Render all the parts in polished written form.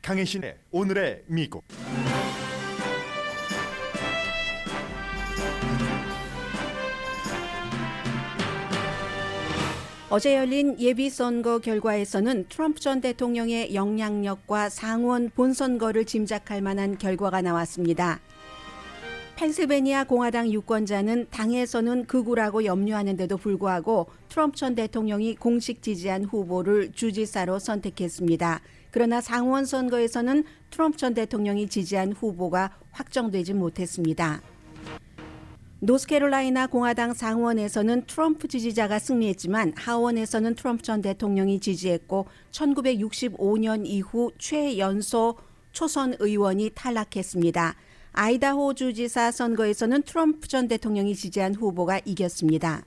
강혜신의 오늘의 미국. 어제 열린 예비선거 결과에서는 트럼프 전 대통령의 영향력과 상원 본선거를 짐작할 만한 결과가 나왔습니다. 펜실베니아 공화당 유권자는 당에서는 극우라고 염려하는데도 불구하고 트럼프 전 대통령이 공식 지지한 후보를 주지사로 선택했습니다. 그러나 상원 선거에서는 트럼프 전 대통령이 지지한 후보가 확정되지 못했습니다. 노스캐롤라이나 공화당 상원에서는 트럼프 지지자가 승리했지만 하원에서는 트럼프 전 대통령이 지지했고 1965년 이후 최연소 초선 의원이 탈락했습니다. 아이다호 주지사 선거에서는 트럼프 전 대통령이 지지한 후보가 이겼습니다.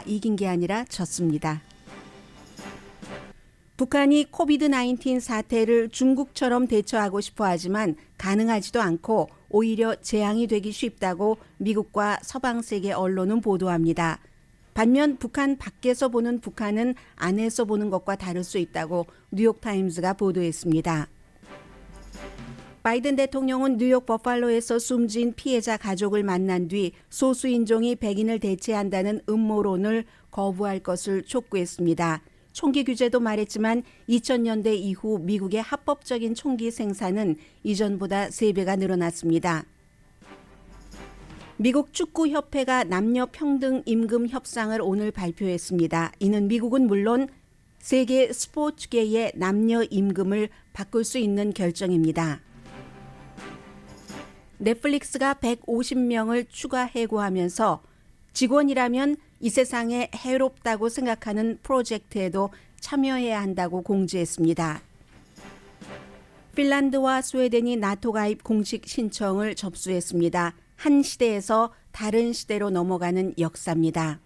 이긴 게 아니라 졌습니다. 북한이 코비드-19 사태를 중국처럼 대처하고 싶어 하지만 가능하지도 않고 오히려 재앙이 되기 쉽다고 미국과 서방 세계 언론은 보도합니다. 반면 북한 밖에서 보는 북한은 안에서 보는 것과 다를 수 있다고 뉴욕타임스가 보도했습니다. 바이든 대통령은 뉴욕 버팔로에서 숨진 피해자 가족을 만난 뒤 소수인종이 백인을 대체한다는 음모론을 거부할 것을 촉구했습니다. 총기 규제도 말했지만 2000년대 이후 미국의 합법적인 총기 생산은 이전보다 3배가 늘어났습니다. 미국 축구협회가 남녀 평등 임금 협상을 오늘 발표했습니다. 이는 미국은 물론 세계 스포츠계의 남녀 임금을 바꿀 수 있는 결정입니다. 넷플릭스가 150명을 추가 해고하면서 직원이라면 이 세상에 해롭다고 생각하는 프로젝트에도 참여해야 한다고 공지했습니다. 핀란드와 스웨덴이 나토 가입 공식 신청을 접수했습니다. 한 시대에서 다른 시대로 넘어가는 역사입니다.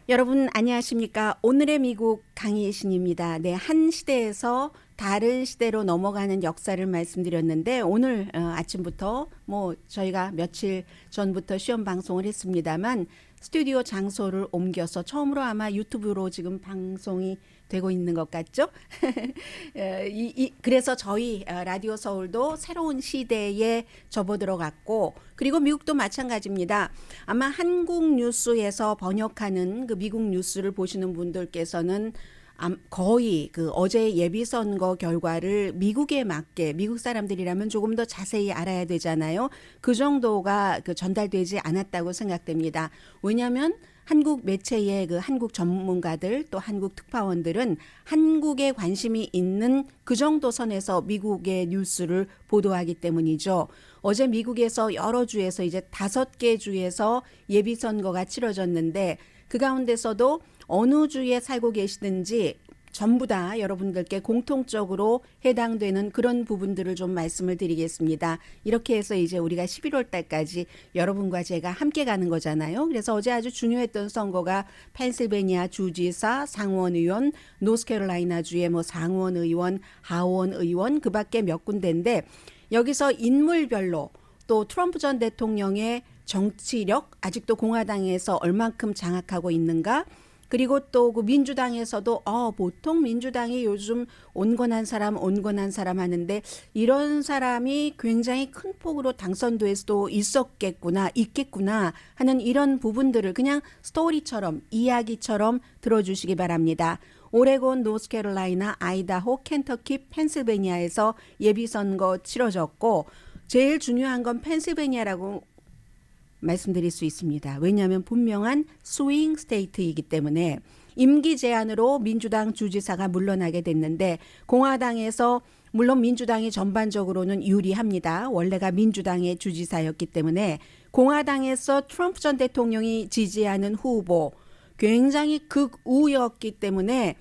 여러분 안녕하십니까? 오늘의 미국 강희신입니다. 네, 한 시대에서 다른 시대로 넘어가는 역사를 말씀드렸는데 오늘 아침부터 저희가 며칠 전부터 시험 방송을 했습니다만 스튜디오 장소를 옮겨서 처음으로 아마 유튜브로 지금 방송이 되고 있는 것 같죠? 그래서 저희 라디오 서울도 새로운 시대에 접어들어갔고 그리고 미국도 마찬가지입니다. 아마 한국 뉴스에서 번역하는 그 미국 뉴스를 보시는 분들께서는 거의 그 어제 예비선거 결과를 미국에 맞게 미국 사람들이라면 조금 더 자세히 알아야 되잖아요. 그 정도가 전달되지 않았다고 생각됩니다. 왜냐하면 한국 매체의 그 한국 전문가들 또 한국 특파원들은 한국에 관심이 있는 그 정도 선에서 미국의 뉴스를 보도하기 때문이죠. 어제 미국에서 여러 주에서 이제 5개 주에서 예비선거가 치러졌는데 그 가운데서도 어느 주에 살고 계시든지 전부 다 여러분들께 공통적으로 해당되는 그런 부분들을 좀 말씀을 드리겠습니다. 이렇게 해서 이제 우리가 11월 달까지 여러분과 제가 함께 가는 거잖아요. 그래서 어제 아주 중요했던 선거가 펜실베니아 주지사, 상원의원, 노스캐롤라이나 주의 상원의원, 하원의원 그 밖에 몇 군데인데 여기서 인물별로 또 트럼프 전 대통령의 정치력 아직도 공화당에서 얼만큼 장악하고 있는가 그리고 또 그 민주당에서도 보통 민주당이 요즘 온건한 사람 하는데 이런 사람이 굉장히 큰 폭으로 당선될 수도 있겠구나 하는 이런 부분들을 그냥 스토리처럼 이야기처럼 들어주시기 바랍니다. 오레곤, 노스캐롤라이나, 아이다호, 켄터키, 펜실베니아에서 예비선거 치러졌고 제일 중요한 건 펜실베니아라고 말씀드릴 수 있습니다. 왜냐하면 분명한 스윙 스테이트이기 때문에 임기 제한으로 민주당 주지사가 물러나게 됐는데 공화당에서 물론 민주당이 전반적으로는 유리합니다. 원래가 민주당의 주지사였기 때문에 공화당에서 트럼프 전 대통령이 지지하는 후보 굉장히 극우였기 때문에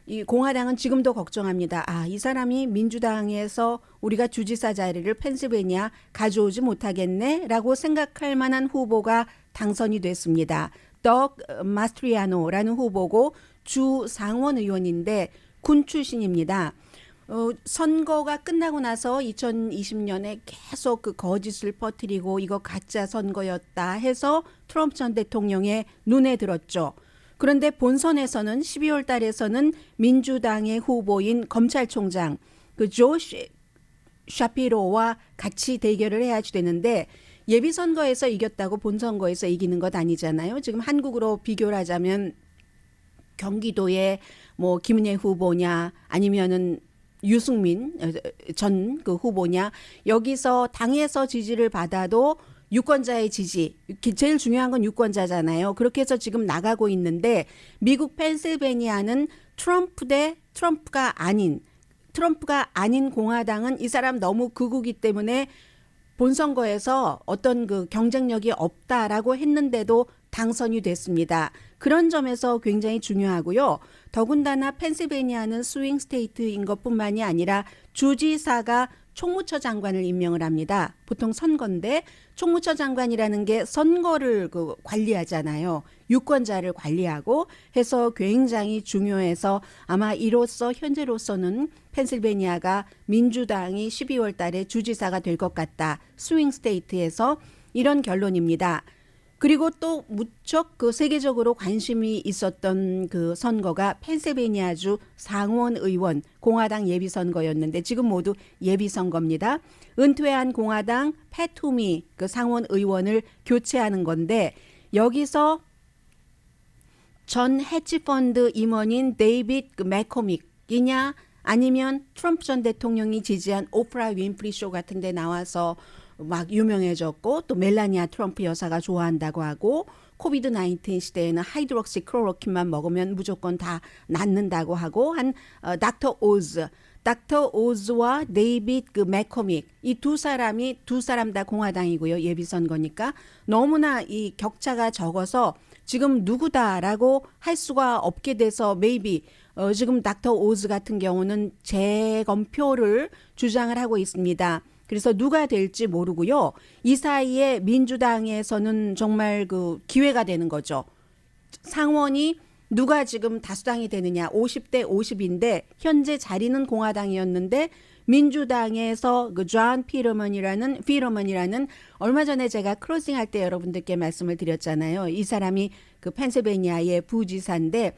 이 공화당은 지금도 걱정합니다. 이 사람이 민주당에서 우리가 주지사 자리를 펜실베니아 가져오지 못하겠네 라고 생각할 만한 후보가 당선이 됐습니다. 덕 마스트리아노라는 후보고 주 상원 의원인데 군 출신입니다. 선거가 끝나고 나서 2020년에 계속 그 거짓을 퍼뜨리고 이거 가짜 선거였다 해서 트럼프 전 대통령의 눈에 들었죠. 그런데 본선에서는 12월 달에서는 민주당의 후보인 검찰총장 그 조시 샤피로와 같이 대결을 해야지 되는데 예비선거에서 이겼다고 본선거에서 이기는 것 아니잖아요. 지금 한국으로 비교를 하자면 경기도의 뭐 김은혜 후보냐 아니면은 유승민 전 그 후보냐 여기서 당에서 지지를 받아도 유권자의 지지 제일 중요한 건 유권자잖아요. 그렇게 해서 지금 나가고 있는데 미국 펜실베니아는 트럼프가 아닌 공화당은 이 사람 너무 극우기 때문에 본선거에서 어떤 그 경쟁력이 없다라고 했는데도 당선이 됐습니다. 그런 점에서 굉장히 중요하고요. 더군다나 펜실베니아는 스윙 스테이트인 것뿐만이 아니라 주지사가 총무처 장관을 임명을 합니다. 보통 선거인데 총무처 장관이라는 게 선거를 관리하잖아요. 유권자를 관리하고 해서 굉장히 중요해서 아마 이로써 현재로서는 펜실베니아가 민주당이 12월 달에 주지사가 될 것 같다. 스윙 스테이트에서 이런 결론입니다. 그리고 또 무척 그 세계적으로 관심이 있었던 그 선거가 펜실베니아주 상원 의원 공화당 예비 선거였는데 지금 모두 예비 선거입니다. 은퇴한 공화당 패투미 그 상원 의원을 교체하는 건데 여기서 전 헤지펀드 임원인 데이빗 맥코믹이냐 아니면 트럼프 전 대통령이 지지한 오프라 윈프리 쇼 같은 데 나와서 막 유명해졌고 또 멜라니아 트럼프 여사가 좋아한다고 하고 코비드 19 시대에는 하이드록시 클로로킨만 먹으면 무조건 다 낫는다고 하고 한 닥터 오즈와 데이빗 맥코믹 이 두 사람 다 공화당이고요. 예비 선거니까 너무나 이 격차가 적어서 지금 누구다라고 할 수가 없게 돼서 maybe 지금 닥터 오즈 같은 경우는 재검표를 주장을 하고 있습니다. 그래서 누가 될지 모르고요. 이 사이에 민주당에서는 정말 그 기회가 되는 거죠. 상원이 누가 지금 다수당이 되느냐 50대 50인데 현재 자리는 공화당이었는데 민주당에서 그 존 피러먼이라는 얼마 전에 제가 크로징 할 때 여러분들께 말씀을 드렸잖아요. 이 사람이 그 펜실베니아의 부지사인데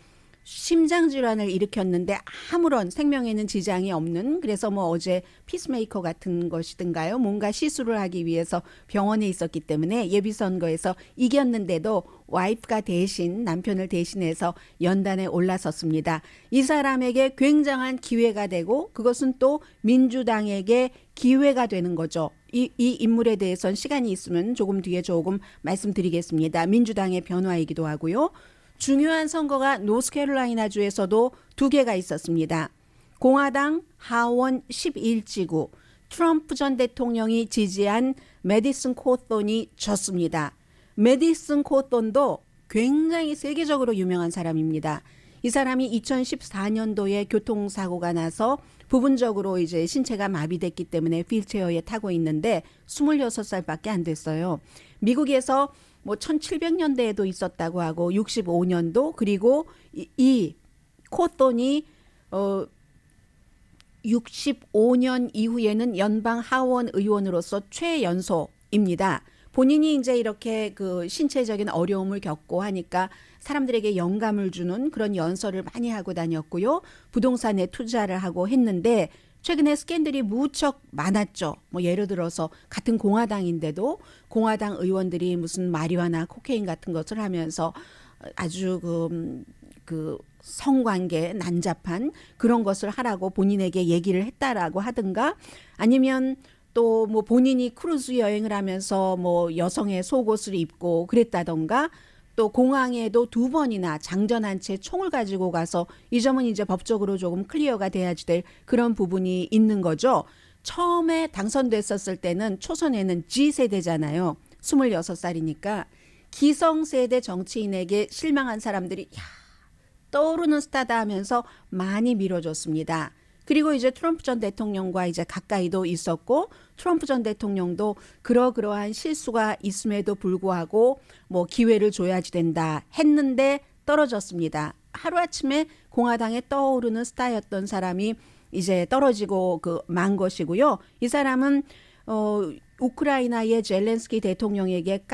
심장 질환을 일으켰는데 아무런 생명에는 지장이 없는 그래서 뭐 어제 피스메이커 같은 것이든가요. 뭔가 시술을 하기 위해서 병원에 있었기 때문에 예비선거에서 이겼는데도 와이프가 대신 남편을 대신해서 연단에 올라섰습니다. 이 사람에게 굉장한 기회가 되고 그것은 또 민주당에게 기회가 되는 거죠. 이 인물에 대해서는 시간이 있으면 조금 뒤에 조금 말씀드리겠습니다. 민주당의 변화이기도 하고요. 중요한 선거가 노스캐롤라이나주에서도 두 개가 있었습니다. 공화당 하원 11지구 트럼프 전 대통령이 지지한 메디슨 코톤이 졌습니다. 메디슨 코톤도 굉장히 세계적으로 유명한 사람입니다. 이 사람이 2014년도에 교통사고가 나서 부분적으로 이제 신체가 마비됐기 때문에 휠체어에 타고 있는데 26살밖에 안 됐어요. 미국에서 뭐 1700년대에도 있었다고 하고 65년도 그리고 이 코톤이 65년 이후에는 연방 하원 의원으로서 최연소입니다. 본인이 이제 이렇게 그 신체적인 어려움을 겪고 하니까 사람들에게 영감을 주는 그런 연설을 많이 하고 다녔고요. 부동산에 투자를 하고 했는데 최근에 스캔들이 무척 많았죠. 뭐 예를 들어서 같은 공화당인데도 공화당 의원들이 무슨 마리화나 코케인 같은 것을 하면서 아주 그 성관계 난잡한 그런 것을 하라고 본인에게 얘기를 했다라고 하든가 아니면 또 뭐 본인이 크루즈 여행을 하면서 뭐 여성의 속옷을 입고 그랬다던가 또 공항에도 2번이나 장전한 채 총을 가지고 가서 이 점은 이제 법적으로 조금 클리어가 돼야지 될 그런 부분이 있는 거죠. 처음에 당선됐었을 때는 초선에는 G세대잖아요. 26살이니까 기성세대 정치인에게 실망한 사람들이 떠오르는 스타다 하면서 많이 밀어줬습니다. 그리고 이제 트럼프 전 대통령과 이제 가까이도 있었고 트럼프 전 대통령도 그러한 실수가 있음에도 불구하고 뭐 기회를 줘야지 된다 했는데 떨어졌습니다. 하루아침에 공화당에 떠오르는 스타였던 사람이 이제 떨어지고 만 것이고요. 이 사람은 우크라이나의 젤렌스키 대통령에게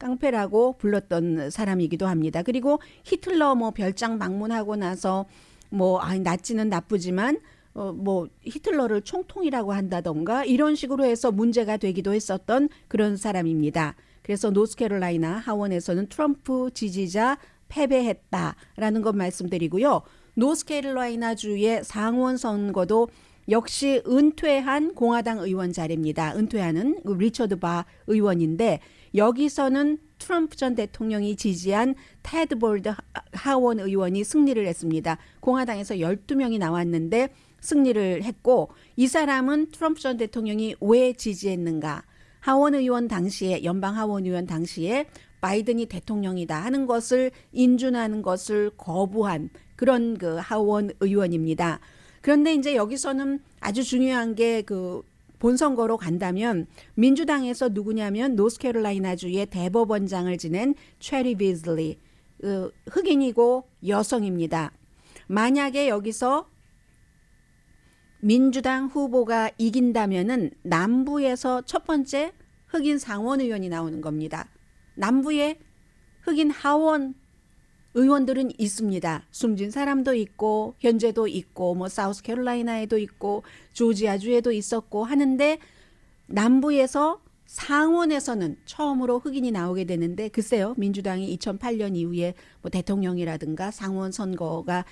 깡패라고 불렀던 사람이기도 합니다. 그리고 히틀러 뭐 별장 방문하고 나서 뭐 나치는 나쁘지만 뭐 히틀러를 총통이라고 한다던가 이런 식으로 해서 문제가 되기도 했었던 그런 사람입니다. 그래서 노스캐롤라이나 하원에서는 트럼프 지지자 패배했다라는 것 말씀드리고요. 노스캐롤라이나 주의 상원 선거도 역시 은퇴한 공화당 의원 자리입니다. 은퇴하는 리처드 바 의원인데 여기서는 트럼프 전 대통령이 지지한 테드 볼드 하원 의원이 승리를 했습니다. 공화당에서 12명이 나왔는데 승리를 했고 이 사람은 트럼프 전 대통령이 왜 지지했는가? 하원 의원 당시에 연방 하원 의원 당시에 바이든이 대통령이다 하는 것을 인준하는 것을 거부한 그런 그 하원 의원입니다. 그런데 이제 여기서는 아주 중요한 게 그 본선거로 간다면 민주당에서 누구냐면 노스캐롤라이나주의 대법원장을 지낸 체리 비즐리 흑인이고 여성입니다. 만약에 여기서 민주당 후보가 이긴다면은 남부에서 첫 번째 흑인 상원 의원이 나오는 겁니다. 남부에 흑인 하원 의원들은 있습니다. 숨진 사람도 있고 현재도 있고 뭐 사우스캐롤라이나에도 있고 조지아주에도 있었고 하는데 남부에서 상원에서는 처음으로 흑인이 나오게 되는데 글쎄요. 민주당이 2008년 이후에 뭐 대통령이라든가 상원 선거가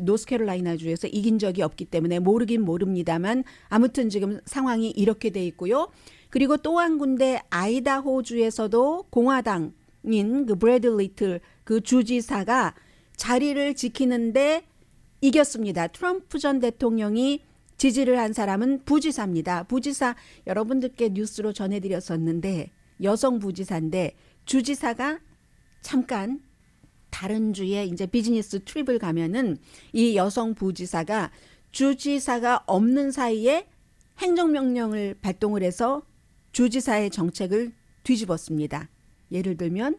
노스캐롤라이나 주에서 이긴 적이 없기 때문에 모르긴 모릅니다만 아무튼 지금 상황이 이렇게 돼 있고요. 그리고 또 한 군데 아이다호 주에서도 공화당인 그 브래드 리틀 그 주지사가 자리를 지키는데 이겼습니다. 트럼프 전 대통령이 지지를 한 사람은 부지사입니다. 부지사 여러분들께 뉴스로 전해드렸었는데 여성 부지사인데 주지사가 잠깐 다른 주에 이제 비즈니스 트립을 가면은 이 여성 부지사가 주지사가 없는 사이에 행정명령을 발동을 해서 주지사의 정책을 뒤집었습니다. 예를 들면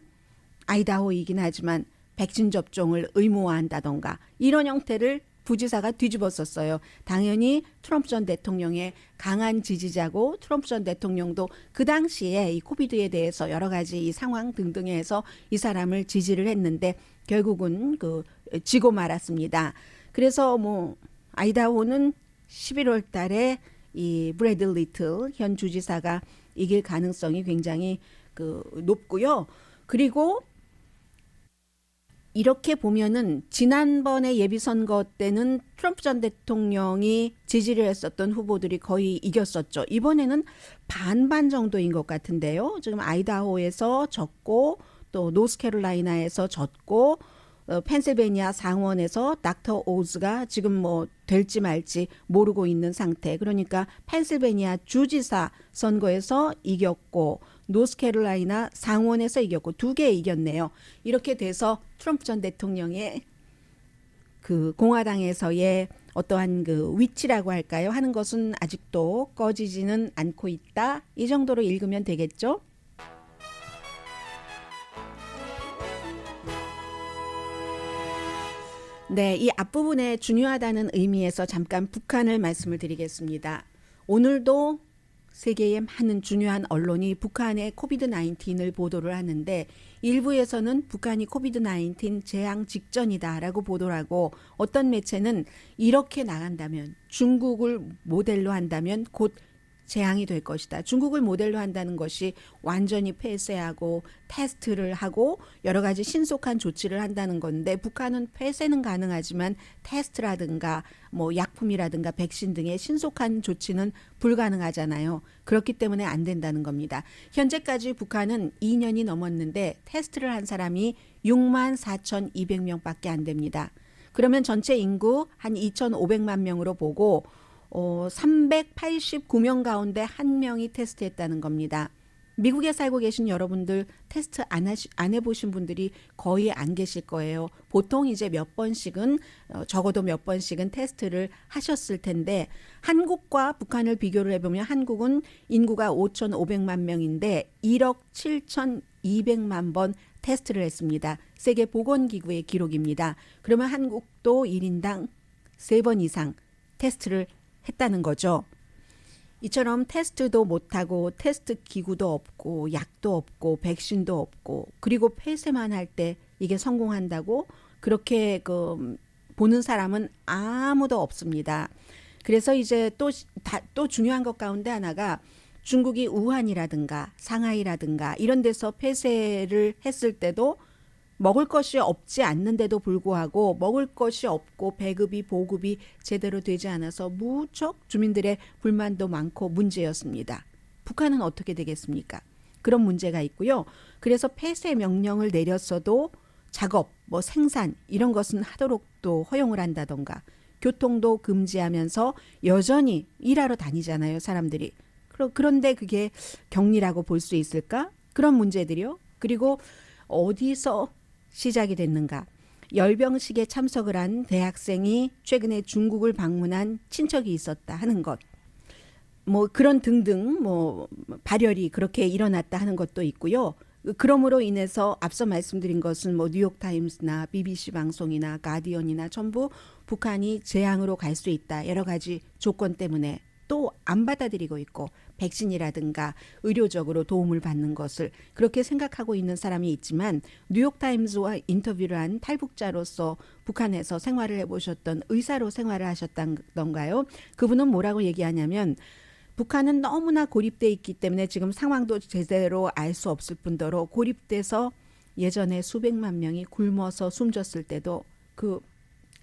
아이다호이긴 하지만 백신 접종을 의무화한다던가 이런 형태를 부지사가 뒤집었었어요. 당연히 트럼프 전 대통령의 강한 지지자고 트럼프 전 대통령도 그 당시에 이 코비드에 대해서 여러 가지 이 상황 등등에 해서 이 사람을 지지를 했는데 결국은 그 지고 말았습니다. 그래서 뭐 아이다호는 11월 달에 이 브래드 리틀 현 주지사가 이길 가능성이 굉장히 그 높고요. 그리고 이렇게 보면은 지난번에 예비선거 때는 트럼프 전 대통령이 지지를 했었던 후보들이 거의 이겼었죠. 이번에는 반반 정도인 것 같은데요. 지금 아이다호에서 졌고 또 노스캐롤라이나에서 졌고 펜실베니아 상원에서 닥터 오즈가 지금 뭐 될지 말지 모르고 있는 상태. 그러니까 펜실베니아 주지사 선거에서 이겼고 노스캐롤라이나 상원에서 이겼고 2개 이겼네요. 이렇게 돼서 트럼프 전 대통령의 그 공화당에서의 어떠한 그 위치라고 할까요? 하는 것은 아직도 꺼지지는 않고 있다. 이 정도로 읽으면 되겠죠? 네, 이 앞부분에 중요하다는 의미에서 잠깐 북한을 말씀을 드리겠습니다. 오늘도 세계의 많은 중요한 언론이 북한의 코비드-19을 보도를 하는데 일부에서는 북한이 코비드-19 재앙 직전이다라고 보도를 하고 어떤 매체는 이렇게 나간다면 중국을 모델로 한다면 곧 재앙이 될 것이다. 중국을 모델로 한다는 것이 완전히 폐쇄하고 테스트를 하고 여러 가지 신속한 조치를 한다는 건데 북한은 폐쇄는 가능하지만 테스트라든가 뭐 약품이라든가 백신 등의 신속한 조치는 불가능하잖아요. 그렇기 때문에 안 된다는 겁니다. 현재까지 북한은 2년이 넘었는데 테스트를 한 사람이 64,200명밖에 안 됩니다. 그러면 전체 인구 한 2,500만 명으로 보고 389명 가운데 1명이 테스트했다는 겁니다. 미국에 살고 계신 여러분들 테스트 안 해보신 분들이 거의 안 계실 거예요. 보통 이제 몇 번씩은 적어도 몇 번씩은 테스트를 하셨을 텐데 한국과 북한을 비교를 해보면 한국은 인구가 5,500만 명인데 1억 7,200만 번 테스트를 했습니다. 세계보건기구의 기록입니다. 그러면 한국도 1인당 3번 이상 테스트를 했다는 거죠. 이처럼 테스트도 못하고 테스트 기구도 없고 약도 없고 백신도 없고 그리고 폐쇄만 할 때 이게 성공한다고 그렇게 보는 사람은 아무도 없습니다. 그래서 이제 또 중요한 것 가운데 하나가 중국이 우한이라든가 상하이라든가 이런 데서 폐쇄를 했을 때도 먹을 것이 없지 않는데도 불구하고 먹을 것이 없고 배급이 보급이 제대로 되지 않아서 무척 주민들의 불만도 많고 문제였습니다. 북한은 어떻게 되겠습니까? 그런 문제가 있고요. 그래서 폐쇄 명령을 내렸어도 작업, 생산 이런 것은 하도록 또 허용을 한다던가 교통도 금지하면서 여전히 일하러 다니잖아요, 사람들이. 그런데 그게 격리라고 볼 수 있을까? 그런 문제들이요. 그리고 어디서 시작이 됐는가? 열병식에 참석을 한 대학생이 최근에 중국을 방문한 친척이 있었다 하는 것. 그런 등등 발열이 그렇게 일어났다 하는 것도 있고요. 그럼으로 인해서 앞서 말씀드린 것은 뉴욕타임스나 BBC 방송이나 가디언이나 전부 북한이 재앙으로 갈 수 있다. 여러 가지 조건 때문에 또 안 받아들이고 있고 백신이라든가 의료적으로 도움을 받는 것을 그렇게 생각하고 있는 사람이 있지만 뉴욕타임스와 인터뷰를 한 탈북자로서 북한에서 생활을 해보셨던 의사로 생활을 하셨던가요? 그분은 뭐라고 얘기하냐면 북한은 너무나 고립돼 있기 때문에 지금 상황도 제대로 알 수 없을 뿐더러 고립돼서 예전에 수백만 명이 굶어서 숨졌을 때도 그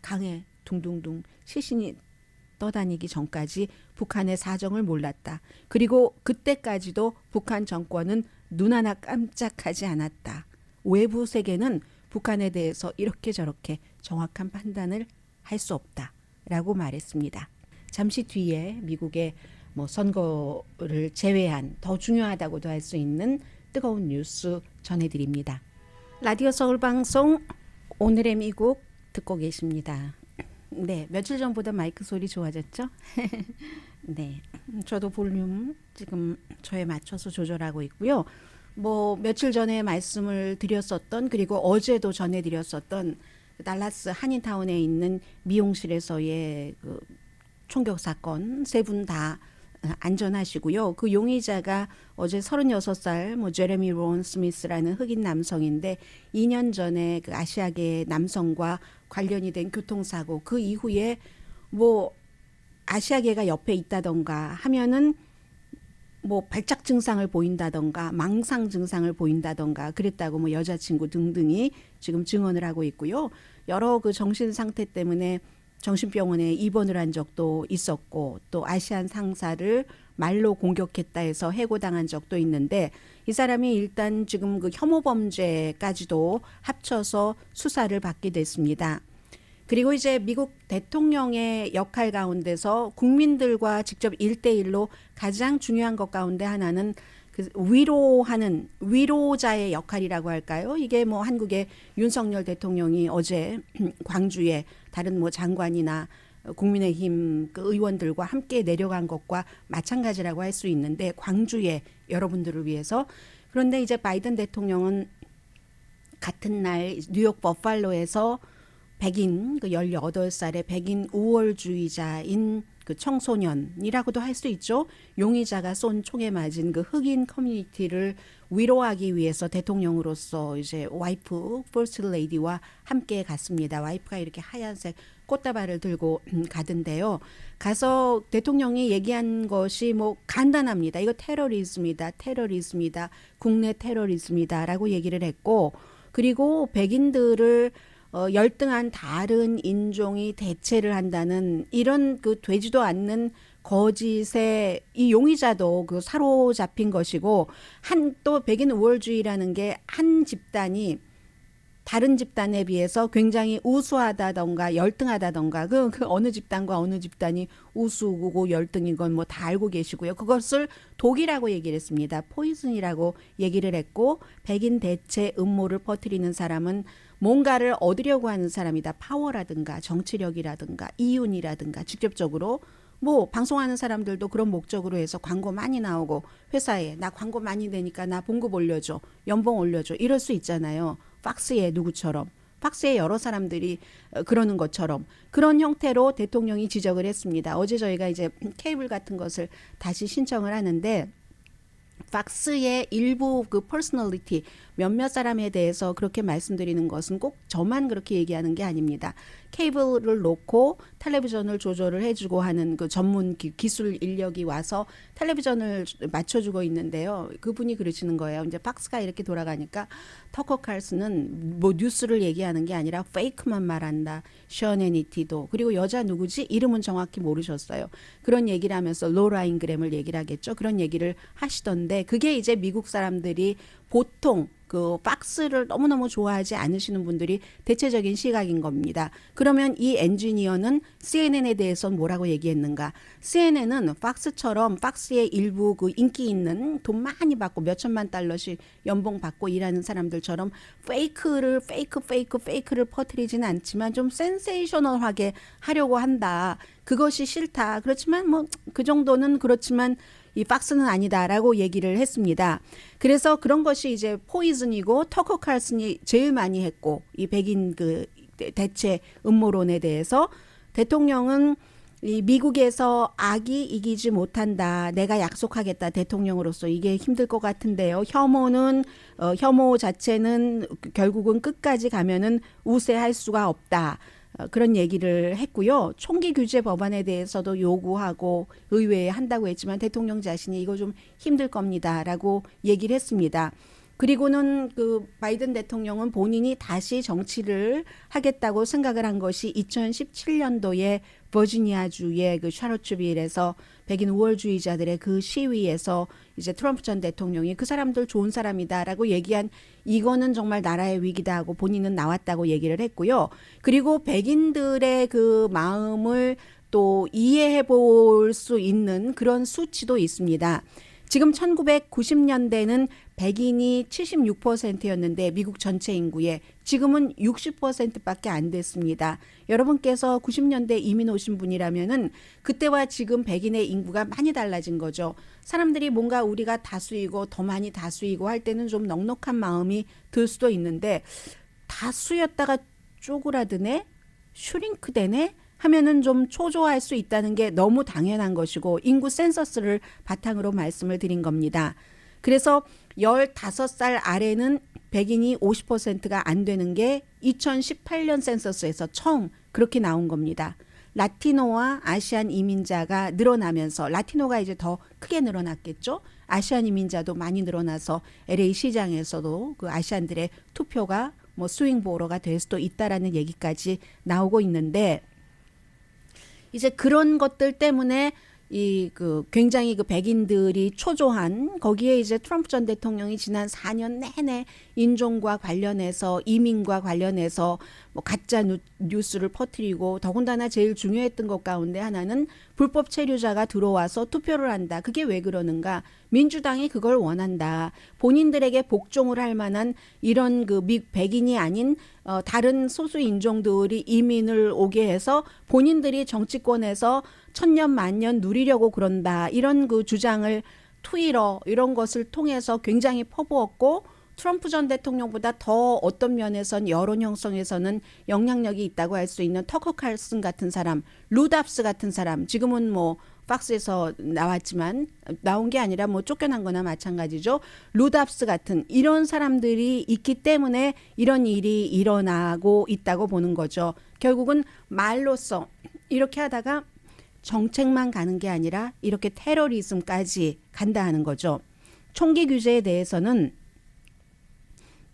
강에 둥둥둥 시신이 떠다니기 전까지 북한의 사정을 몰랐다. 그리고 그때까지도 북한 정권은 눈 하나 깜짝하지 않았다. 외부 세계는 북한에 대해서 이렇게 저렇게 정확한 판단을 할 수 없다라고 말했습니다. 잠시 뒤에 미국의 선거를 제외한 더 중요하다고도 할 수 있는 뜨거운 뉴스 전해드립니다. 라디오 서울 방송 오늘의 미국 듣고 계십니다. 네, 며칠 전보다 마이크 소리 좋아졌죠? 네, 저도 볼륨 지금 저에 맞춰서 조절하고 있고요. 며칠 전에 말씀을 드렸었던 그리고 어제도 전해드렸었던 달라스 한인타운에 있는 미용실에서의 총격 사건 세 분 다 안전하시고요. 그 용의자가 어제 36살 제레미 론 스미스라는 흑인 남성인데 2년 전에 그 아시아계 남성과 관련이 된 교통사고 그 이후에 아시아계가 옆에 있다던가 하면은 발작 증상을 보인다던가 망상 증상을 보인다던가 그랬다고 여자친구 등등이 지금 증언을 하고 있고요. 여러 그 정신 상태 때문에 정신병원에 입원을 한 적도 있었고 또 아시안 상사를 말로 공격했다 해서 해고당한 적도 있는데 이 사람이 일단 지금 그 혐오 범죄까지도 합쳐서 수사를 받게 됐습니다. 그리고 이제 미국 대통령의 역할 가운데서 국민들과 직접 1대1로 가장 중요한 것 가운데 하나는 그 위로하는 위로자의 역할이라고 할까요? 이게 한국의 윤석열 대통령이 어제 광주에 다른 장관이나 국민의힘 그 의원들과 함께 내려간 것과 마찬가지라고 할 수 있는데 광주에 여러분들을 위해서 그런데 이제 바이든 대통령은 같은 날 뉴욕 버팔로에서 백인 그 18살의 백인 우월주의자인 그 청소년이라고도 할 수 있죠. 용의자가 쏜 총에 맞은 그 흑인 커뮤니티를 위로하기 위해서 대통령으로서 이제 와이프 퍼스트 레이디와 함께 갔습니다. 와이프가 이렇게 하얀색 꽃다발을 들고 가던데요. 가서 대통령이 얘기한 것이 간단합니다. 이거 테러리즘이다. 국내 테러리즘이다라고 얘기를 했고 그리고 백인들을 열등한 다른 인종이 대체를 한다는 이런 그 되지도 않는 거짓에 이 용의자도 그 사로잡힌 것이고 또 백인 우월주의라는 게 한 집단이 다른 집단에 비해서 굉장히 우수하다던가 열등하다던가 그 어느 집단과 어느 집단이 우수고 열등인 건 다 알고 계시고요. 그것을 독이라고 얘기를 했습니다. 포이즌이라고 얘기를 했고 백인 대체 음모를 퍼뜨리는 사람은 뭔가를 얻으려고 하는 사람이다. 파워라든가 정치력이라든가 이윤이라든가 직접적으로 방송하는 사람들도 그런 목적으로 해서 광고 많이 나오고 회사에 나 광고 많이 내니까 나 봉급 올려줘 연봉 올려줘 이럴 수 있잖아요. 팍스에 누구처럼 박스에 여러 사람들이 그러는 것처럼 그런 형태로 대통령이 지적을 했습니다. 어제 저희가 이제 케이블 같은 것을 다시 신청을 하는데 팍스의 일부 그 퍼스널리티 몇몇 사람에 대해서 그렇게 말씀드리는 것은 꼭 저만 그렇게 얘기하는 게 아닙니다. 케이블을 놓고 텔레비전을 조절을 해주고 하는 그 전문 기술 인력이 와서 텔레비전을 맞춰주고 있는데요. 그분이 그러시는 거예요. 이제 팍스가 이렇게 돌아가니까 터커 칼슨은 뭐 뉴스를 얘기하는 게 아니라 페이크만 말한다. 셔네니티도 그리고 여자 누구지? 이름은 정확히 모르셨어요. 그런 얘기를 하면서 로라 잉그램을 얘기를 하겠죠. 그런 얘기를 하시던데 그게 이제 미국 사람들이 보통 그 팍스를 너무너무 좋아하지 않으시는 분들이 대체적인 시각인 겁니다. 그러면 이 엔지니어는 CNN에 대해서 뭐라고 얘기했는가? CNN은 팍스처럼 팍스의 일부 그 인기 있는 돈 많이 받고 몇천만 달러씩 연봉 받고 일하는 사람들처럼 페이크를 퍼뜨리지는 않지만 좀 센세이셔널하게 하려고 한다. 그것이 싫다. 그렇지만 뭐 그 정도는 그렇지만 이 팍스는 아니다라고 얘기를 했습니다. 그래서 그런 것이 이제 포이즌이고 터커 칼슨이 제일 많이 했고 이 백인 그 대체 음모론에 대해서 대통령은 이 미국에서 악이 이기지 못한다. 내가 약속하겠다. 대통령으로서 이게 힘들 것 같은데요. 혐오 자체는 결국은 끝까지 가면은 우세할 수가 없다. 그런 얘기를 했고요. 총기 규제 법안에 대해서도 요구하고 의회에 한다고 했지만 대통령 자신이 이거 좀 힘들 겁니다라고 얘기를 했습니다. 그리고는 그 바이든 대통령은 본인이 다시 정치를 하겠다고 생각을 한 것이 2017년도에 버지니아주의 그 샤롯츠빌에서 백인 우월주의자들의 그 시위에서 이제 트럼프 전 대통령이 그 사람들 좋은 사람이다라고 얘기한 이거는 정말 나라의 위기다 하고 본인은 나왔다고 얘기를 했고요. 그리고 백인들의 그 마음을 또 이해해 볼 수 있는 그런 수치도 있습니다. 지금 1990년대는 백인이 76%였는데 미국 전체 인구의 지금은 60%밖에 안 됐습니다. 여러분께서 90년대 이민 오신 분이라면은 그때와 지금 백인의 인구가 많이 달라진 거죠. 사람들이 뭔가 우리가 다수이고 더 많이 다수이고 할 때는 좀 넉넉한 마음이 들 수도 있는데 다수였다가 쪼그라드네? 슈링크되네? 하면은 좀 초조할 수 있다는 게 너무 당연한 것이고 인구 센서스를 바탕으로 말씀을 드린 겁니다. 그래서 15살 아래는 백인이 50%가 안 되는 게 2018년 센서스에서 처음 그렇게 나온 겁니다. 라티노와 아시안 이민자가 늘어나면서 라티노가 이제 더 크게 늘어났겠죠. 아시안 이민자도 많이 늘어나서 LA 시장에서도 그 아시안들의 투표가 뭐 스윙 보러가 될 수도 있다라는 얘기까지 나오고 있는데 이제 그런 것들 때문에 이 그 굉장히 그 백인들이 초조한 거기에 이제 트럼프 전 대통령이 지난 4년 내내 인종과 관련해서 이민과 관련해서 뭐 가짜 뉴스를 퍼뜨리고 더군다나 제일 중요했던 것 가운데 하나는 불법 체류자가 들어와서 투표를 한다. 그게 왜 그러는가? 민주당이 그걸 원한다. 본인들에게 복종을 할 만한 이런 그 백인이 아닌 다른 소수 인종들이 이민을 오게 해서 본인들이 정치권에서 천년 만년 누리려고 그런다. 이런 그 주장을 트위터 이런 것을 통해서 굉장히 퍼부었고 트럼프 전 대통령보다 더 어떤 면에선 여론 형성에서는 영향력이 있다고 할 수 있는 터커 칼슨 같은 사람, 루답스 같은 사람, 지금은 뭐 팍스에서 나왔지만 나온 게 아니라 뭐 쫓겨난 거나 마찬가지죠. 루답스 같은 이런 사람들이 있기 때문에 이런 일이 일어나고 있다고 보는 거죠. 결국은 말로써 이렇게 하다가 정책만 가는 게 아니라 이렇게 테러리즘까지 간다 하는 거죠. 총기 규제에 대해서는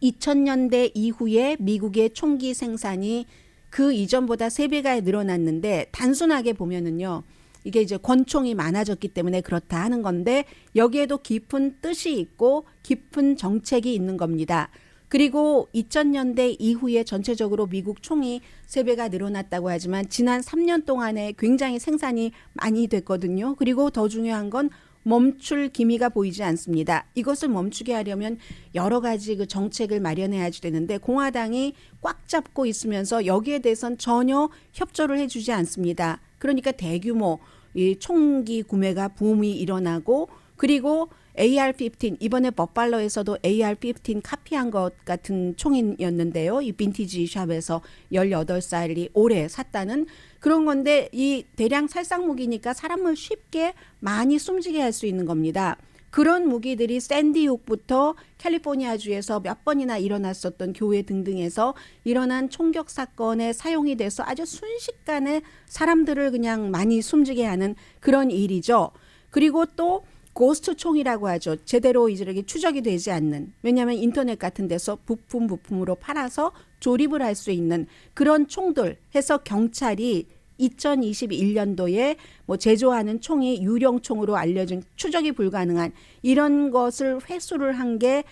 2000년대 이후에 미국의 총기 생산이 그 이전보다 3배가 늘어났는데 단순하게 보면은요. 이게 이제 권총이 많아졌기 때문에 그렇다 하는 건데 여기에도 깊은 뜻이 있고 깊은 정책이 있는 겁니다. 그리고 2000년대 이후에 전체적으로 미국 총이 3배가 늘어났다고 하지만 지난 3년 동안에 굉장히 생산이 많이 됐거든요. 그리고 더 중요한 건 멈출 기미가 보이지 않습니다. 이것을 멈추게 하려면 여러 가지 그 정책을 마련해야지 되는데 공화당이 꽉 잡고 있으면서 여기에 대해서는 전혀 협조를 해주지 않습니다. 그러니까 대규모 이 총기 구매가 붐이 일어나고 그리고 AR-15 이번에 버팔로에서도 AR-15 카피한 것 같은 총이었는데요. 이 빈티지 샵에서 18살이 올해 샀다는 그런 건데 이 대량 살상 무기니까 사람을 쉽게 많이 숨지게 할 수 있는 겁니다. 그런 무기들이 샌디훅부터 캘리포니아주에서 몇 번이나 일어났었던 교회 등등에서 일어난 총격 사건에 사용이 돼서 아주 순식간에 사람들을 그냥 많이 숨지게 하는 그런 일이죠. 그리고 또 고스트 총이라고 하죠. 제대로 이렇게 추적이 되지 않는. 왜냐하면 인터넷 같은 데서 부품으로 팔아서 조립을 할 수 있는 그런 총들 해서 경찰이 2021년도에 뭐 제조하는 총이 유령총으로 알려진 추적이 불가능한 이런 것을 회수를 한 게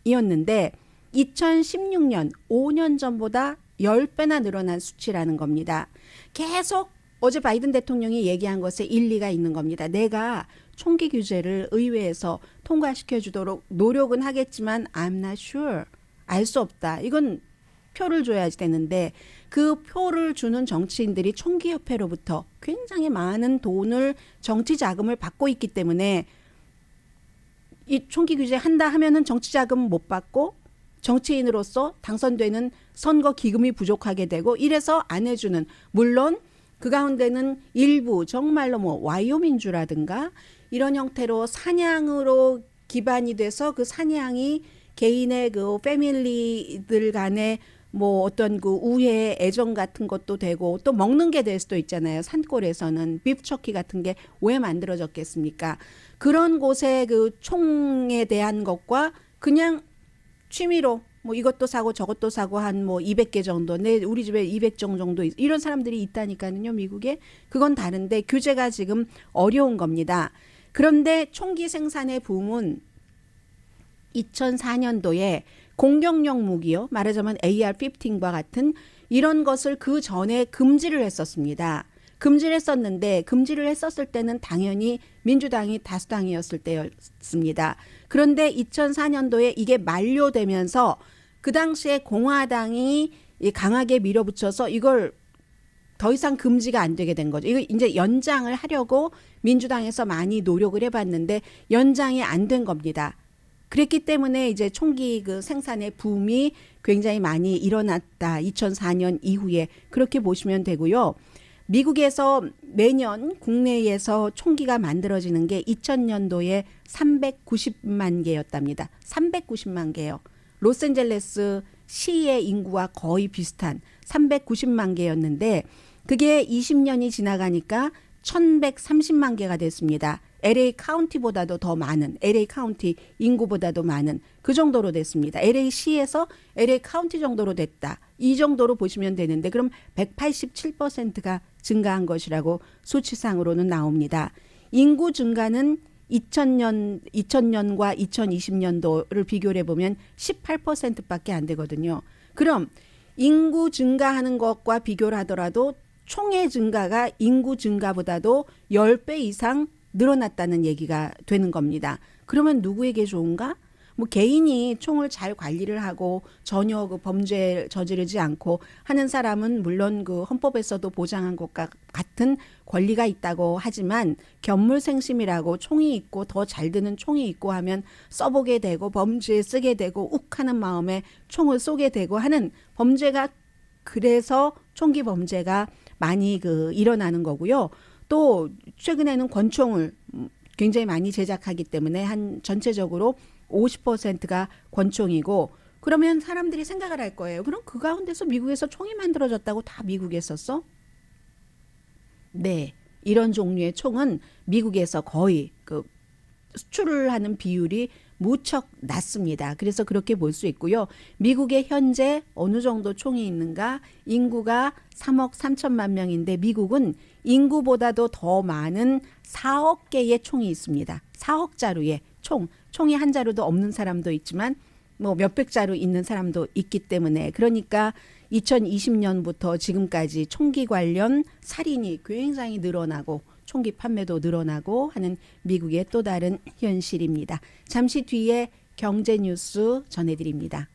19,344정이었는데 2016년 5년 전보다 10배나 늘어난 수치라는 겁니다. 계속 어제 바이든 대통령이 얘기한 것에 일리가 있는 겁니다. 내가 총기 규제를 의회에서 통과시켜 주도록 노력은 하겠지만 I'm not sure. 알 수 없다. 이건 표를 줘야지 되는데 그 표를 주는 정치인들이 총기협회로부터 굉장히 많은 돈을 정치 자금을 받고 있기 때문에 이 총기 규제 한다 하면은 정치 자금 못 받고 정치인으로서 당선되는 선거 기금이 부족하게 되고 이래서 안 해주는 물론 그 가운데는 일부 정말로 뭐 와이오민주라든가 이런 형태로 사냥으로 기반이 돼서 그 사냥이 개인의 그 패밀리들 간의 뭐 어떤 그 우애 애정 같은 것도 되고 또 먹는 게 될 수도 있잖아요. 산골에서는 비프처키 같은 게 왜 만들어졌겠습니까? 그런 곳에 그 총에 대한 것과 그냥 취미로 뭐 이것도 사고 저것도 사고 한 뭐 200개 정도 우리 집에 200정 정도 이런 사람들이 있다니까요. 미국에. 그건 다른데 규제가 지금 어려운 겁니다. 그런데 총기 생산의 붐은 2004년도에 공격용 무기요. 말하자면 AR-15과 같은 이런 것을 그 전에 금지를 했었습니다. 금지를 했었는데 금지를 했었을 때는 당연히 민주당이 다수당이었을 때였습니다. 그런데 2004년도에 이게 만료되면서 그 당시에 공화당이 강하게 밀어붙여서 이걸 더 이상 금지가 안 되게 된 거죠. 이거 이제 연장을 하려고 민주당에서 많이 노력을 해봤는데 연장이 안 된 겁니다. 그랬기 때문에 이제 총기 그 생산의 붐이 굉장히 많이 일어났다. 2004년 이후에 그렇게 보시면 되고요. 미국에서 매년 국내에서 총기가 만들어지는 게 2000년도에 390만 개였답니다. 390만 개요. 로스앤젤레스 시의 인구와 거의 비슷한 390만 개였는데 그게 20년이 지나가니까 1130만 개가 됐습니다. LA 카운티보다도 더 많은 LA 카운티 인구보다도 많은 그 정도로 됐습니다. LA 시에서 LA 카운티 정도로 됐다. 이 정도로 보시면 되는데 그럼 187%가 증가한 것이라고 수치상으로는 나옵니다. 인구 증가는 2000년과 2020년도를 비교를 해보면 18%밖에 안 되거든요. 그럼 인구 증가하는 것과 비교를 하더라도 총의 증가가 인구 증가보다도 10배 이상 늘어났다는 얘기가 되는 겁니다. 그러면 누구에게 좋은가? 뭐 개인이 총을 잘 관리를 하고 전혀 그 범죄 저지르지 않고 하는 사람은 물론 그 헌법에서도 보장한 것과 같은 권리가 있다고 하지만 견물생심이라고 총이 있고 더 잘 드는 총이 있고 하면 써보게 되고 범죄에 쓰게 되고 욱하는 마음에 총을 쏘게 되고 하는 범죄가 그래서 총기 범죄가 많이 그 일어나는 거고요. 또 최근에는 권총을 굉장히 많이 제작하기 때문에 한 전체적으로 50%가 권총이고 그러면 사람들이 생각을 할 거예요. 그럼 그 가운데서 미국에서 총이 만들어졌다고 다 미국에서 써? 네. 이런 종류의 총은 미국에서 거의 그 수출을 하는 비율이 무척 낮습니다. 그래서 그렇게 볼 수 있고요. 미국에 현재 어느 정도 총이 있는가? 인구가 3억 3천만 명인데 미국은 인구보다도 더 많은 4억 개의 총이 있습니다. 4억 자루의 총이 한 자루도 없는 사람도 있지만 뭐 몇백 자루 있는 사람도 있기 때문에 그러니까 2020년부터 지금까지 총기 관련 살인이 굉장히 늘어나고 총기 판매도 늘어나고 하는 미국의 또 다른 현실입니다. 잠시 뒤에 경제 뉴스 전해드립니다.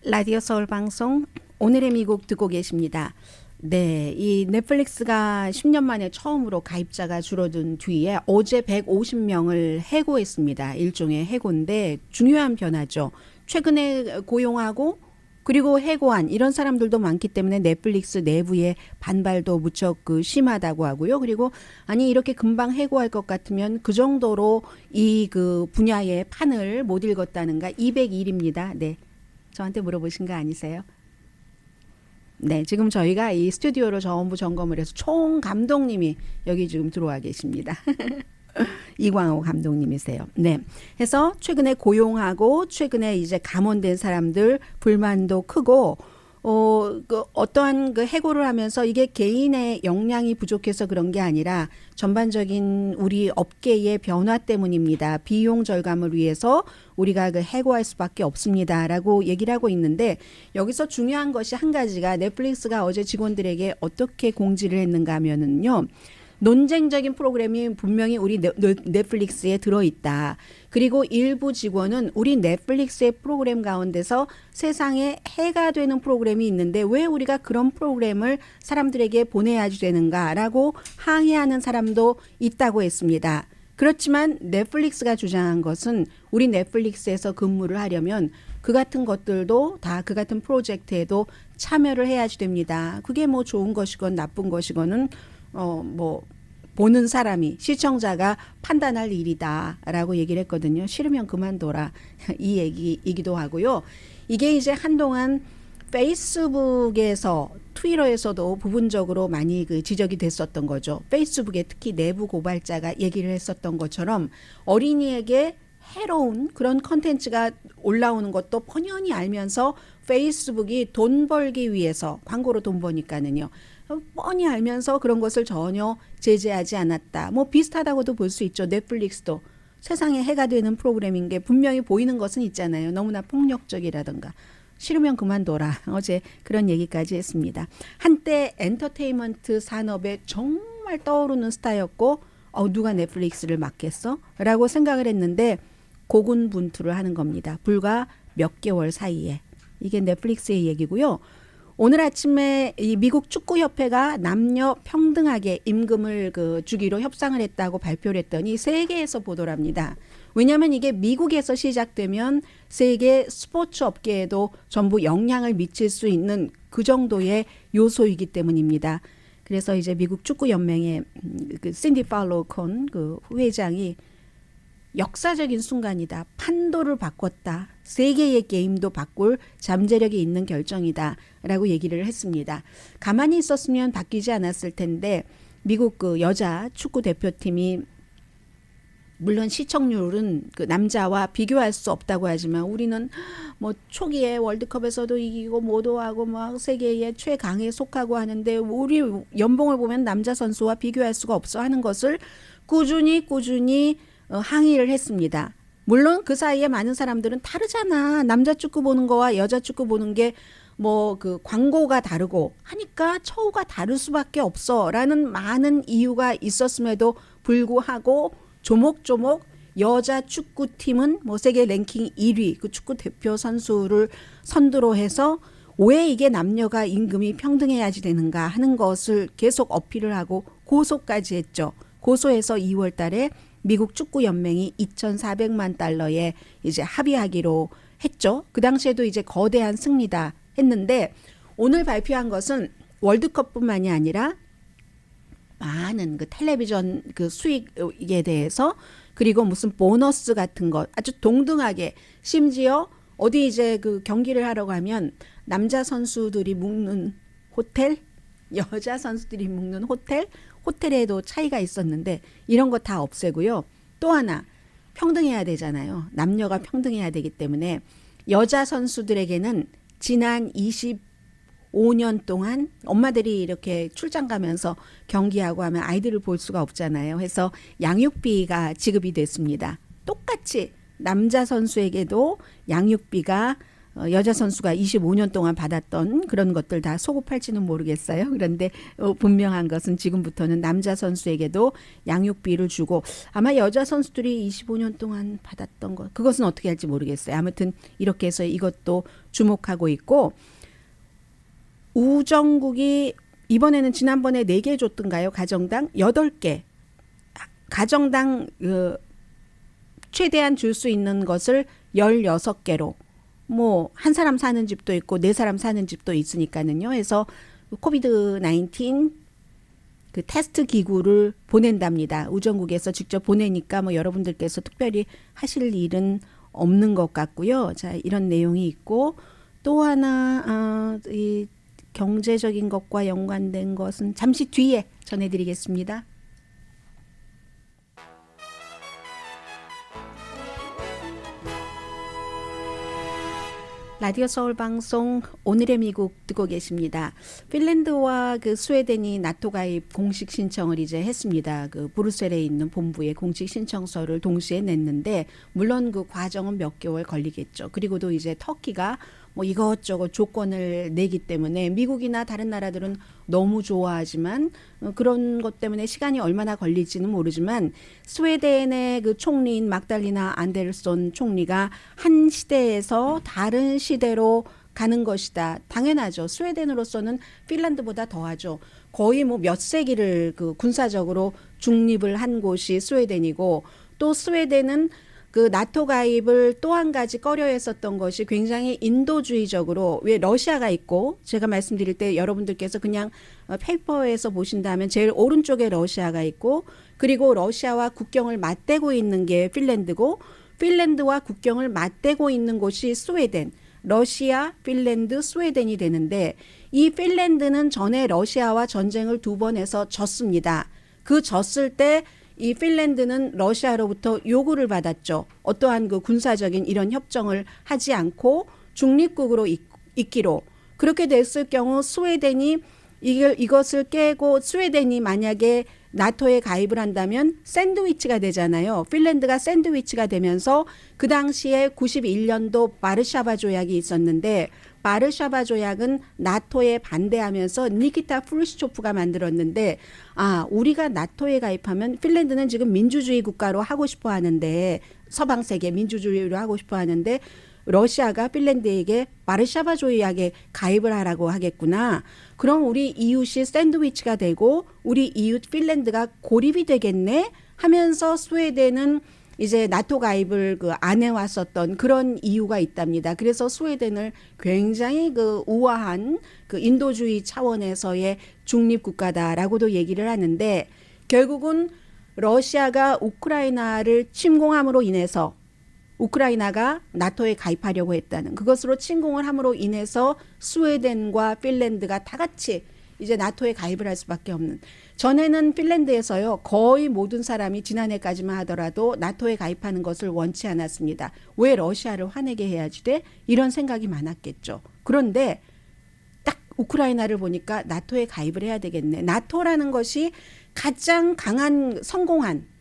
라디오 서울 방송 오늘의 미국 듣고 계십니다. 네, 이 넷플릭스가 10년 만에 처음으로 가입자가 줄어든 뒤에 어제 150명을 해고했습니다. 일종의 해고인데 중요한 변화죠. 최근에 고용하고 그리고 해고한 이런 사람들도 많기 때문에 넷플릭스 내부의 반발도 무척 심하다고 하고요. 그리고 아니 이렇게 금방 해고할 것 같으면 그 정도로 이 분야의 판을 못 읽었다는가 200일입니다. 네. 저한테 물어보신 거 아니세요? 네, 지금 저희가 이 스튜디오로 전부 점검을 해서 총 감독님이 여기 지금 들어와 계십니다. 이광호 감독님이세요. 네. 해서 최근에 고용하고 최근에 이제 감원된 사람들 불만도 크고 어떠한 해고를 하면서 이게 개인의 역량이 부족해서 그런 게 아니라 전반적인 우리 업계의 변화 때문입니다. 비용 절감을 위해서 우리가 해고할 수밖에 없습니다라고 얘기를 하고 있는데 여기서 중요한 것이 한 가지가 넷플릭스가 어제 직원들에게 어떻게 공지를 했는가 하면은요. 논쟁적인 프로그램이 분명히 우리 넷플릭스에 들어있다. 그리고 일부 직원은 우리 넷플릭스의 프로그램 가운데서 세상에 해가 되는 프로그램이 있는데 왜 우리가 그런 프로그램을 사람들에게 보내야지 되는가라고 항의하는 사람도 있다고 했습니다. 그렇지만 넷플릭스가 주장한 것은 우리 넷플릭스에서 근무를 하려면 그 같은 것들도 다 그 같은 프로젝트에도 참여를 해야지 됩니다. 그게 뭐 좋은 것이건 나쁜 것이건은 보는 사람이 시청자가 판단할 일이다라고 얘기를 했거든요. 싫으면 그만둬라 이 얘기이기도 하고요. 이게 이제 한동안 페이스북에서 트위터에서도 부분적으로 많이 지적이 됐었던 거죠. 페이스북에 특히 내부 고발자가 얘기를 했었던 것처럼 어린이에게 해로운 그런 컨텐츠가 올라오는 것도 뻔히 알면서 페이스북이 돈 벌기 위해서 광고로 돈 버니까는요. 뻔히 알면서 그런 것을 전혀 제재하지 않았다. 뭐 비슷하다고도 볼 수 있죠. 넷플릭스도 세상에 해가 되는 프로그램인 게 분명히 보이는 것은 있잖아요. 너무나 폭력적이라든가. 싫으면 그만둬라. 어제 그런 얘기까지 했습니다. 한때 엔터테인먼트 산업에 정말 떠오르는 스타였고 누가 넷플릭스를 맡겠어? 라고 생각을 했는데 고군분투를 하는 겁니다. 불과 몇 개월 사이에. 이게 넷플릭스의 얘기고요. 오늘 아침에 이 미국 축구협회가 남녀 평등하게 임금을 주기로 협상을 했다고 발표를 했더니 세계에서 보도를 합니다. 왜냐하면 이게 미국에서 시작되면 세계 스포츠 업계에도 전부 영향을 미칠 수 있는 그 정도의 요소이기 때문입니다. 그래서 이제 미국 축구연맹의 신디 팔로콘 회장이 역사적인 순간이다. 판도를 바꿨다. 세계의 게임도 바꿀 잠재력이 있는 결정이다. 라고 얘기를 했습니다. 가만히 있었으면 바뀌지 않았을 텐데 미국 여자 축구 대표팀이 물론 시청률은 남자와 비교할 수 없다고 하지만 우리는 뭐 초기에 월드컵에서도 이기고 뭐도 하고 막 세계의 최강에 속하고 하는데 우리 연봉을 보면 남자 선수와 비교할 수가 없어 하는 것을 꾸준히 항의를 했습니다. 물론 그 사이에 많은 사람들은 다르잖아. 남자 축구 보는 거와 여자 축구 보는 게 광고가 다르고 하니까 처우가 다를 수밖에 없어라는 많은 이유가 있었음에도 불구하고 조목조목 여자 축구팀은 세계 랭킹 1위 그 축구 대표 선수를 선두로 해서 왜 이게 남녀가 임금이 평등해야지 되는가 하는 것을 계속 어필을 하고 고소까지 했죠. 고소해서 2월 달에 미국 축구연맹이 2,400만 달러에 이제 합의하기로 했죠. 그 당시에도 이제 거대한 승리다 했는데 오늘 발표한 것은 월드컵뿐만이 아니라 많은 텔레비전 수익에 대해서 그리고 무슨 보너스 같은 것 아주 동등하게 심지어 어디 이제 경기를 하러 가면 남자 선수들이 묵는 호텔, 여자 선수들이 묵는 호텔에도 차이가 있었는데 이런 거 다 없애고요. 또 하나 평등해야 되잖아요. 남녀가 평등해야 되기 때문에 여자 선수들에게는 지난 25년 동안 엄마들이 이렇게 출장 가면서 경기하고 하면 아이들을 볼 수가 없잖아요. 해서 양육비가 지급이 됐습니다. 똑같이 남자 선수에게도 양육비가 여자 선수가 25년 동안 받았던 그런 것들 다 소급할지는 모르겠어요. 그런데 분명한 것은 지금부터는 남자 선수에게도 양육비를 주고 아마 여자 선수들이 25년 동안 받았던 것 그것은 어떻게 할지 모르겠어요. 아무튼 이렇게 해서 이것도 주목하고 있고 우정국이 이번에는 지난번에 4개 줬던가요? 가정당 8개. 가정당 최대한 줄 수 있는 것을 16개로 뭐 한 사람 사는 집도 있고 4사람 사는 집도 있으니까는요. 해서 코비드 19 그 테스트 기구를 보낸답니다. 우정국에서 직접 보내니까 뭐 여러분들께서 특별히 하실 일은 없는 것 같고요. 자, 이런 내용이 있고 또 하나 이 경제적인 것과 연관된 것은 잠시 뒤에 전해드리겠습니다. 라디오 서울 방송 오늘의 미국 듣고 계십니다. 핀란드와 그 스웨덴이 나토 가입 공식 신청을 이제 했습니다. 그 브뤼셀에 있는 본부에 공식 신청서를 동시에 냈는데 물론 그 과정은 몇 개월 걸리겠죠. 그리고도 이제 터키가 뭐 이것저것 조건을 내기 때문에 미국이나 다른 나라들은 너무 좋아하지만 그런 것 때문에 시간이 얼마나 걸릴지는 모르지만 스웨덴의 그 총리인 막달리나 안데르손 총리가 한 시대에서 다른 시대로 가는 것이다. 당연하죠. 스웨덴으로서는 핀란드보다 더하죠. 거의 뭐 몇 세기를 그 군사적으로 중립을 한 곳이 스웨덴이고 또 스웨덴은 그 나토 가입을 또 한 가지 꺼려했었던 것이 굉장히 인도주의적으로 왜 러시아가 있고 제가 말씀드릴 때 여러분들께서 그냥 페이퍼에서 보신다면 제일 오른쪽에 러시아가 있고 그리고 러시아와 국경을 맞대고 있는 게 핀란드고 핀란드와 국경을 맞대고 있는 곳이 스웨덴 러시아, 핀란드, 스웨덴이 되는데 이 핀란드는 전에 러시아와 전쟁을 2번 해서 졌습니다. 그 졌을 때 이 핀란드는 러시아로부터 요구를 받았죠. 어떠한 그 군사적인 이런 협정을 하지 않고 중립국으로 있기로. 그렇게 됐을 경우 스웨덴이 이것을 깨고 스웨덴이 만약에 나토에 가입을 한다면 샌드위치가 되잖아요. 핀란드가 샌드위치가 되면서 그 당시에 91년도 바르샤바 조약이 있었는데 바르샤바 조약은 나토에 반대하면서 니키타 프루시초프가 만들었는데 우리가 나토에 가입하면 핀란드는 지금 민주주의 국가로 하고 싶어 하는데 서방 세계 민주주의로 하고 싶어 하는데 러시아가 핀란드에게 바르샤바 조약에 가입을 하라고 하겠구나. 그럼 우리 이웃이 샌드위치가 되고 우리 이웃 핀란드가 고립이 되겠네 하면서 스웨덴은 이제 나토 가입을 그 안 해왔었던 그런 이유가 있답니다. 그래서 스웨덴을 굉장히 그 우아한 그 인도주의 차원에서의 중립국가다라고도 얘기를 하는데 결국은 러시아가 우크라이나를 침공함으로 인해서 우크라이나가 나토에 가입하려고 했다는 그것으로 침공을 함으로 인해서 스웨덴과 핀란드가 다 같이 이제 나토에 가입을 할 수밖에 없는 전에는 핀란드에서요 거의 모든 사람이 지난해까지만 하더라도 나토에 가입하는 것을 원치 않았습니다. 왜 러시아를 화내게 해야지 돼? 이런 생각이 많았겠죠. 그런데 딱 우크라이나를 보니까 나토에 가입을 해야 되겠네. 나토라는 것이 가장 강한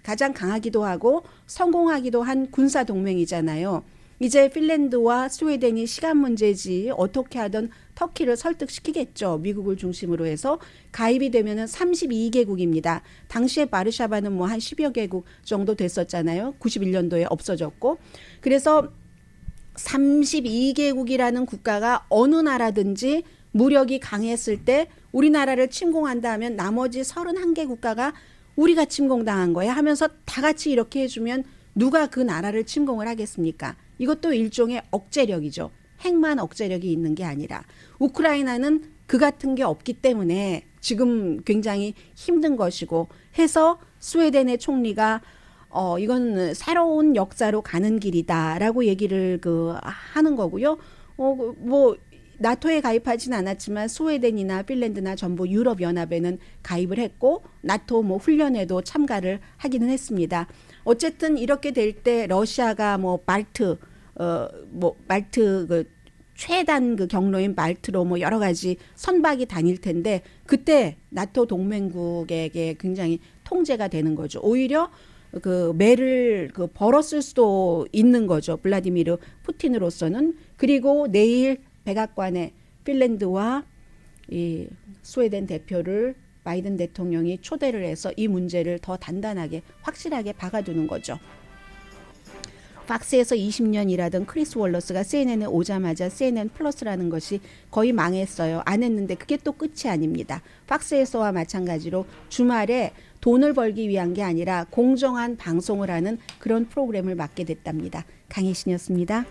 가장 강하기도 하고 성공하기도 한 군사 동맹이잖아요. 이제 핀란드와 스웨덴이 시간 문제지 어떻게 하든 터키를 설득시키겠죠. 미국을 중심으로 해서 가입이 되면은 32개국입니다. 당시에 바르샤바는 뭐 한 10여 개국 정도 됐었잖아요. 91년도에 없어졌고. 그래서 32개국이라는 국가가 어느 나라든지 무력이 강했을 때 우리나라를 침공한다 하면 나머지 31개 국가가 우리가 침공당한 거야 하면서 다 같이 이렇게 해주면 누가 그 나라를 침공을 하겠습니까? 이것도 일종의 억제력이죠. 핵만 억제력이 있는 게 아니라 우크라이나는 그 같은 게 없기 때문에 지금 굉장히 힘든 것이고 해서 스웨덴의 총리가 이건 새로운 역사로 가는 길이다라고 얘기를 하는 거고요. 뭐 나토에 가입하진 않았지만 스웨덴이나 핀란드나 전부 유럽연합에는 가입을 했고 나토 뭐 훈련에도 참가를 하기는 했습니다. 어쨌든 이렇게 될 때 러시아가 뭐 말트 그 최단 그 경로인 말트로 뭐 여러 가지 선박이 다닐 텐데 그때 나토 동맹국에게 굉장히 통제가 되는 거죠. 오히려 그 매를 그 벌었을 수도 있는 거죠. 블라디미르 푸틴으로서는. 그리고 내일 백악관에 핀란드와 이 스웨덴 대표를 바이든 대통령이 초대를 해서 이 문제를 더 단단하게 확실하게 박아두는 거죠. 팍스에서 20년 일하던 크리스 월러스가 CNN에 오자마자 CNN 플러스라는 것이 거의 망했어요. 안 했는데 그게 또 끝이 아닙니다. 팍스에서와 마찬가지로 주말에 돈을 벌기 위한 게 아니라 공정한 방송을 하는 그런 프로그램을 맡게 됐답니다. 강혜신이었습니다.